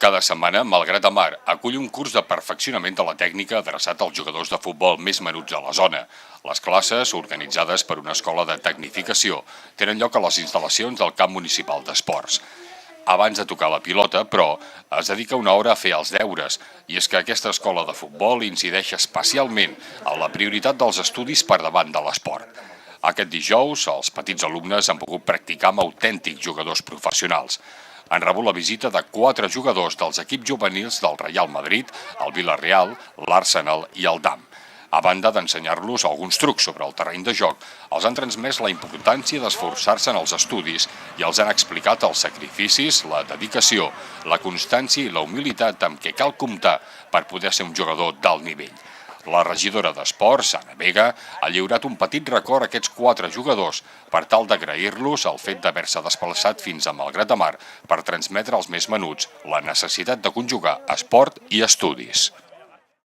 Cada setmana, Malgrat de Mar acull un curs de perfeccionament de la tècnica adreçat als jugadors de futbol més menuts de la zona. Les classes, organitzades per una escola de tecnificació, tenen lloc a les instal·lacions del camp municipal d'esports. Abans de tocar la pilota, però, es dedica una hora a fer els deures, i és que aquesta escola de futbol incideix especialment en la prioritat dels estudis per davant de l'esport. Aquest dijous, els petits alumnes han pogut practicar amb autèntics jugadors professionals. Han rebut la visita de 4 jugadors dels equips juvenils del Real Madrid, el Villarreal, l'Arsenal i el DAM. A banda d'ensenyar-los alguns trucs sobre el terreny de joc, els han transmès la importància d'esforçar-se en els estudis i els han explicat els sacrificis, la dedicació, la constància i la humilitat amb què cal comptar per poder ser un jugador d'alt nivell. La regidora d'Esports, Anna Vega, ha lliurat un petit record a aquests 4 jugadors per tal d'agrair-los el fet d'haver-se desplaçat fins a Malgrat de Mar per transmetre als més menuts la necessitat de conjugar esport i estudis.